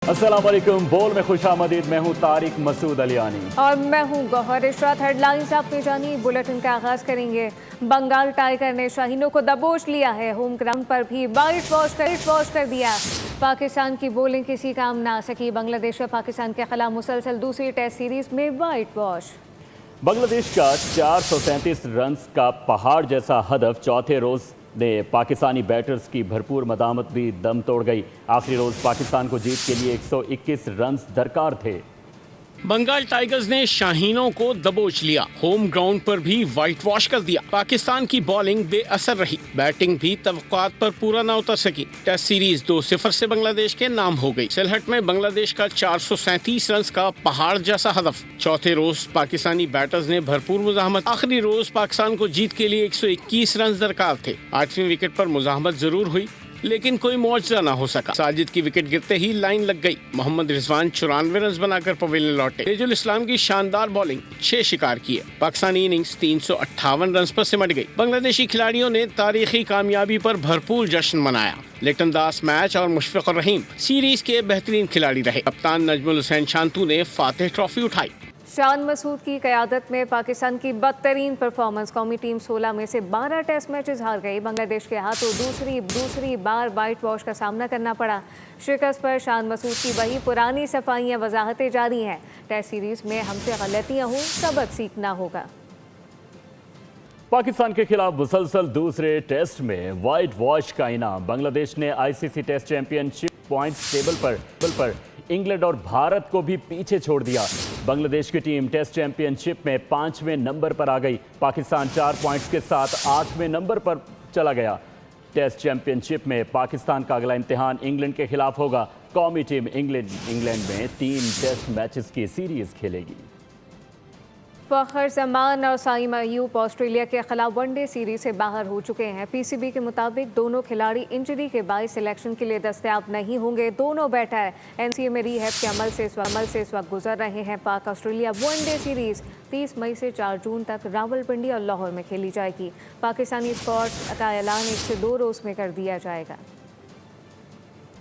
अस्सलाम वालेकुम। बोल में खुशामदीद। मैं हूँ तारिक मसूद अलियानी और मैं हूँ गौहर इशरत। हेडलाइंस आपने जानी, बुलेटिन का आगाज करेंगे। बंगाल टाइगर ने शाहीनों को दबोच लिया है, होम ग्राउंड पर भी वाइट वॉश कर दिया। पाकिस्तान की बॉलिंग किसी काम ना आ सकी। बांग्लादेश का पाकिस्तान के खिलाफ मुसलसल दूसरी टेस्ट सीरीज में वाइट वॉश। बांग्लादेश का 437 रन का पहाड़ जैसा हदफ चौथे रोज ने पाकिस्तानी बैटर्स की भरपूर मदामत भी दम तोड़ गई। आखिरी रोज पाकिस्तान को जीत के लिए 121 रन दरकार थे। बंगाल टाइगर्स ने शाहीनों को दबोच लिया, होम ग्राउंड पर भी व्हाइट वॉश कर दिया। पाकिस्तान की बॉलिंग बेअसर रही, बैटिंग भी तवक्कुआत पर पूरा न उतर सकी। टेस्ट सीरीज 2-0 से बांग्लादेश के नाम हो गई। सिलहट में बांग्लादेश का 437 रन का पहाड़ जैसा हदफ। चौथे रोज पाकिस्तानी बैटर्स ने भरपूर मुजाहमत। आखिरी रोज पाकिस्तान को जीत के लिए 121 रन दरकार थे। 8वीं विकेट पर मुजाहमत जरूर हुई, लेकिन कोई मौजज़ा ना हो सका। साजिद की विकेट गिरते ही लाइन लग गई। मोहम्मद रिजवान 94 रन बनाकर पवेलियन लौटे। तेजुल इस्लाम की शानदार बॉलिंग 6 शिकार किए। पाकिस्तानी इनिंग्स 358 रन पर सिमट गई। बांग्लादेशी खिलाड़ियों ने तारीखी कामयाबी पर भरपूर जश्न मनाया। लिटन दास मैच और मुशफिकुर रहीम सीरीज के बेहतरीन खिलाड़ी रहे। कप्तान नजमुल हुसैन शांतू ने फातेह ट्रॉफी उठाई। शान मसूद की क़यादत में पाकिस्तान की बदतरीन परफॉर्मेंस। कौमी टीम 16 में से 12 टेस्ट मैचेस हार गई। बांग्लादेश के हाथों दूसरी बार वाइट वॉश का सामना करना पड़ा। शिकस्त पर शान मसूद की वही पुरानी सफाइयाँ वजाहतें जारी हैं। टेस्ट सीरीज में हमसे गलतियाँ हुई, सबक सीखना होगा। पाकिस्तान के खिलाफ मुसलसल दूसरे टेस्ट में वाइट वॉश का इनाम। बांग्लादेश ने ICC test championship points table पर इंग्लैंड और भारत को भी पीछे छोड़ दिया। बांग्लादेश की टीम टेस्ट चैंपियनशिप में 5वें नंबर पर आ गई। पाकिस्तान 4 पॉइंट्स के साथ 8वें नंबर पर चला गया। टेस्ट चैंपियनशिप में पाकिस्तान का अगला इम्तिहान इंग्लैंड के खिलाफ होगा। कौमी टीम इंग्लैंड में 3 टेस्ट मैचेस की सीरीज खेलेगी। फ़खर जमान और साइम अयूब ऑस्ट्रेलिया के खिलाफ वनडे सीरीज से बाहर हो चुके हैं। पीसीबी के मुताबिक दोनों खिलाड़ी इंजरी के बायस सिलेक्शन के लिए दस्तयाब नहीं होंगे। दोनों बैटर एनसीए में रिहैब के अमल से इस वक्त गुजर रहे हैं। पाक ऑस्ट्रेलिया वनडे सीरीज 30 मई से 4 जून तक रावलपिंडी और लाहौर में खेली जाएगी। पाकिस्तानी स्क्वाड का ऐलान 1 से 2 रोज में कर दिया जाएगा।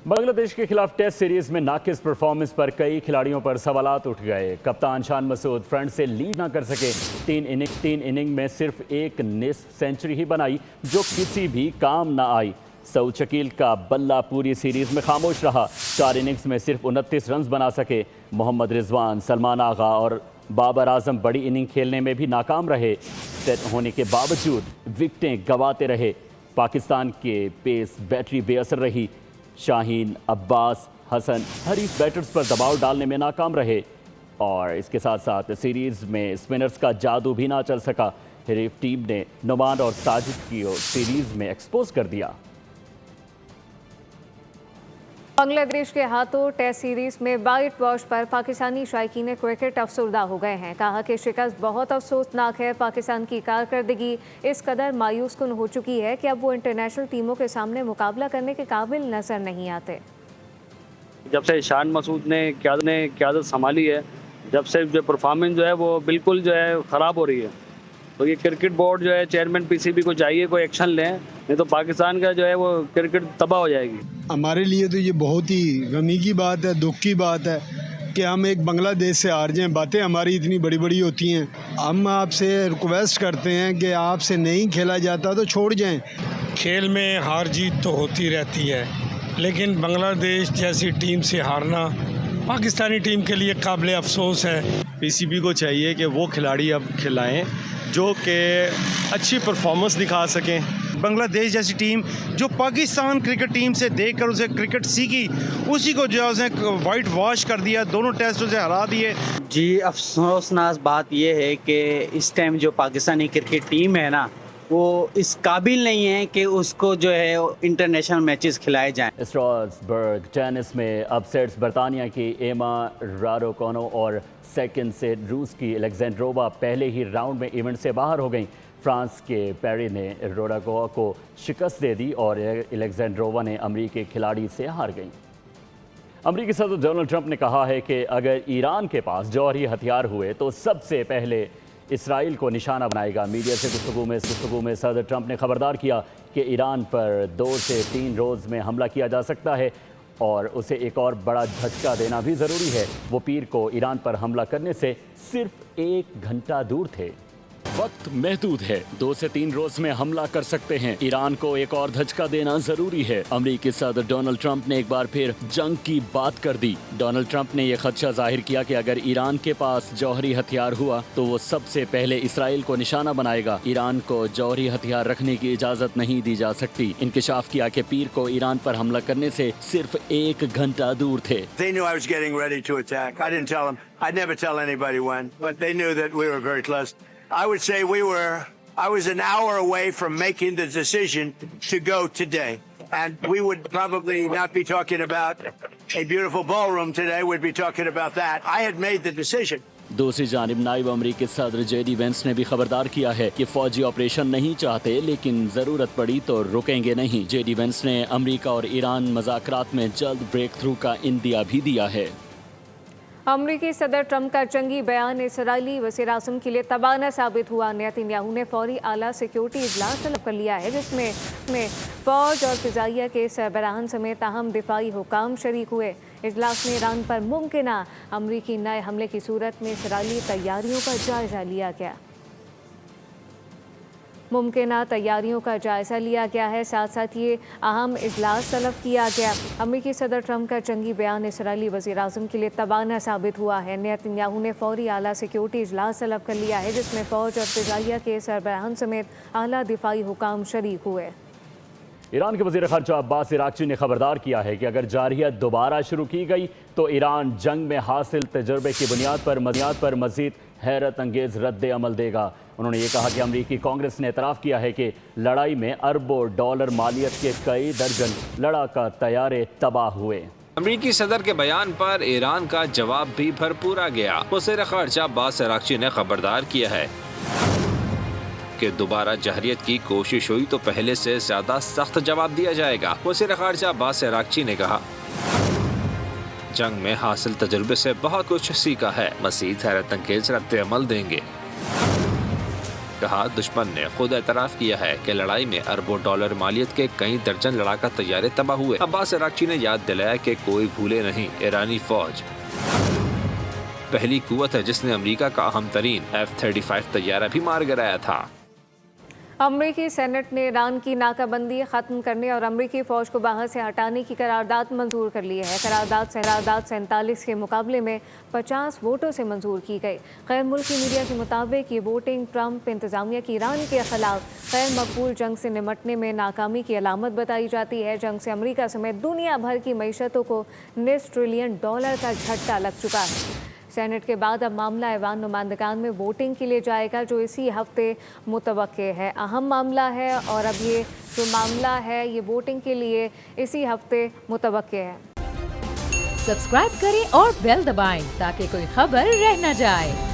बांग्लादेश के खिलाफ टेस्ट सीरीज में नाकिस परफॉर्मेंस पर कई खिलाड़ियों पर सवालात उठ गए। कप्तान शान मसूद फ्रंट से लीड ना कर सके। 3 इनिंग में सिर्फ एक निस्फ सेंचुरी ही बनाई, जो किसी भी काम ना आई। सऊद शकील का बल्ला पूरी सीरीज में खामोश रहा। 4 इनिंग्स में सिर्फ 29 रन बना सके। मोहम्मद रिजवान, सलमान आगा और बाबर आजम बड़ी इनिंग खेलने में भी नाकाम रहे। सेट होने के बावजूद विकेटें गंवाते रहे। पाकिस्तान के पेस बैटरी बेअसर रही। शाहीन, अब्बास, हसन हरीफ बैटर्स पर दबाव डालने में नाकाम रहे और इसके साथ साथ सीरीज में स्पिनर्स का जादू भी ना चल सका। हरीफ टीम ने नुमान और साजिद को सीरीज में एक्सपोज कर दिया। बांग्लादेश के हाथों टेस्ट सीरीज में वाइट वॉश पर पाकिस्तानी शायकीन क्रिकेट अफसरदा हो गए हैं। कहा कि शिकस्त बहुत अफसोसनाक है। पाकिस्तान की कारकर्दगी इस कदर मायूस कुन हो चुकी है कि अब वो इंटरनेशनल टीमों के सामने मुकाबला करने के काबिल नजर नहीं आते। जब से शान मसूद ने क़यादत संभाली है, जब से जो परफॉर्मेंस जो है वो बिल्कुल जो है ख़राब हो रही है। तो ये क्रिकेट बोर्ड जो है, चेयरमैन पीसीबी को चाहिए कोई एक्शन लें, नहीं तो पाकिस्तान का जो है वो क्रिकेट तबाह हो जाएगी। हमारे लिए तो ये बहुत ही गमी की बात है, दुख की बात है कि हम एक बांग्लादेश से हार जाएं। बातें हमारी इतनी बड़ी बड़ी होती हैं। हम आपसे रिक्वेस्ट करते हैं कि आपसे नहीं खेला जाता तो छोड़ जाएं। खेल में हार जीत तो होती रहती है, लेकिन बांग्लादेश जैसी टीम से हारना पाकिस्तानी टीम के लिए काबिल अफसोस है। पीसीबी को चाहिए कि वो खिलाड़ी अब खिलाएं जो कि अच्छी परफॉर्मेंस दिखा सकें। बांग्लादेश जैसी टीम जो पाकिस्तान क्रिकेट टीम से देखकर उसे क्रिकेट सीखी, उसी को जो है उसने वाइट वॉश कर दिया, दोनों टेस्ट उसे हरा दिए। जी, अफसोसनाक बात यह है कि इस टाइम जो पाकिस्तानी क्रिकेट टीम है ना, वो इस काबिल नहीं है कि उसको जो है इंटरनेशनल मैचेस खिलाए जाएं। स्ट्रासबर्ग टेनिस में अपसेट्स। बरतानिया की एमा राडुकानु और सेकंड सेट रूस की एलेक्जेंड्रोवा पहले ही राउंड में इवेंट से बाहर हो गई। फ्रांस के पेरी ने राडुकानु को शिकस्त दे दी और एलेक्जेंड्रोवा ने अमरीकी खिलाड़ी से हार गई। अमरीकी सदर डोनाल्ड ट्रंप ने कहा है कि अगर ईरान के पास जौहरी हथियार हुए तो सबसे पहले इसराइल को निशाना बनाएगा। मीडिया से गुफ्तगू में सदर ट्रंप ने खबरदार किया कि ईरान पर 2 से 3 रोज़ में हमला किया जा सकता है और उसे एक और बड़ा झटका देना भी ज़रूरी है। वो पीर को ईरान पर हमला करने से सिर्फ 1 घंटा दूर थे। वक्त महदूद है, 2 से 3 रोज में हमला कर सकते हैं। ईरान को एक और धचका देना जरूरी है। अमेरिकी सदर डोनाल्ड ट्रंप ने एक बार फिर जंग की बात कर दी। डोनाल्ड ट्रंप ने यह खदशा जाहिर किया कि अगर ईरान के पास जौहरी हथियार हुआ तो वो सबसे पहले इसराइल को निशाना बनाएगा। ईरान को जौहरी हथियार रखने की इजाजत नहीं दी जा सकती। इंकशाफ किया कि पीर को ईरान पर हमला करने से सिर्फ 1 घंटा दूर थे। They knew I was getting ready to attack. I didn't tell them. I'd never tell anybody when, but they knew that we were very close. I would say I was an hour away from making the decision to go today. And we would probably not be talking about a beautiful ballroom today. We'd be talking about that. I had made the decision. दूसरी जानिब नायब अमरीकी सदर JD veins ने भी खबरदार किया है कि फौजी ऑपरेशन नहीं चाहते, लेकिन जरूरत पड़ी तो रुकेंगे नहीं। JD वेंस ने अमरीका और ईरान मज़ाकरात में जल्द ब्रेक थ्रू का इंदिया भी दिया है। अमरीकी सदर ट्रंप का जंगी बयान इसराइली वज़ीर-ए-आज़म के लिए तबाना साबित हुआ। नेतन्याहू ने फौरी आला सिक्योरिटी इजलास तलब कर लिया है, जिसमें फौज और फिजाइया के सरबराहान समेत अहम दिफाई हुकाम शरीक हुए। इजलास में ईरान पर मुमकिना अमरीकी नए हमले की सूरत में इसराइली तैयारियों का जायजा लिया गया। मुमकिना तैयारियों का जायजा लिया गया है, साथ साथ ये अहम इजलास तलब किया गया। अमरीकी सदर ट्रंप का जंगी बयान इसराइली वज़ीर-ए-आज़म के लिए तबाना साबित हुआ है। नेतन्याहू ने फौरी आला सिक्योरिटी इजलास तलब कर लिया है, जिसमें फ़ौज और फिजाइया के सरबराहान समेत आला दिफाई हुकाम शरीक हुए। ईरान के वज़ीर ख़ारजा अब्बास इराक़ची ने खबरदार किया है कि अगर जारहियत दोबारा शुरू की गई तो ईरान जंग में हासिल तजुर्बे की बुनियाद पर मज़ीद हैरत अंगेज़ रद्द अमल देगा। उन्होंने ये कहा कि अमरीकी कांग्रेस ने एतराफ़ किया है कि लड़ाई में अरबों डॉलर मालियत के कई दर्जन लड़ाका तैयारे तबाह हुए। अमरीकी सदर के बयान पर ईरान का जवाब भी भरपूर आ गया। वज़ीर ख़ारजा अब्बास इराक़ची ने खबरदार किया है कि दोबारा जहरियत की कोशिश हुई तो पहले से ज्यादा सख्त जवाब दिया जाएगा। वज़ीर ख़ारजा अब्बास इराक़ची ने कहा, जंग में हासिल तजुर्बे से बहुत कुछ सीखा है, मज़ीद हैरत अंगेज़ रद्द अमल देंगे। कहा, दुश्मन ने खुद एतराफ़ किया है कि लड़ाई में अरबों डॉलर मालियत के कई दर्जन लड़ाका तैयारे तबाह हुए। अब्बास इराक़ची ने याद दिलाया कि कोई भूले नहीं, ईरानी फौज पहली कुव्वत है जिसने अमेरिका का अहम तरीन F-35 तैयारा भी मार गिराया था। अमरीकी सेनेट ने ईरान की नाकाबंदी ख़त्म करने और अमरीकी फ़ौज को बाहर से हटाने की करारदाद मंजूर कर ली है। करारदाद 47 के मुकाबले में 50 वोटों से मंजूर की गई। गैर मुल्की मीडिया के मुताबिक ये वोटिंग ट्रंप इंतज़ामिया की ईरान के ख़िलाफ़ गैर मकबूल जंग से निमटने में नाकामी की अलामत बताई जाती है। जंग से अमरीका समेत दुनिया भर की मईशतों को $19 ट्रिलियन का झटका लग चुका है। सेनेट के बाद अब मामला ऐवान नुमाइंदगान में वोटिंग के लिए जाएगा, जो इसी हफ्ते मुतवक्के है। अहम मामला है और अब ये जो मामला है ये वोटिंग के लिए इसी हफ्ते मुतवक्के है। सब्सक्राइब करें और बेल दबाएं ताकि कोई खबर रह न जाए।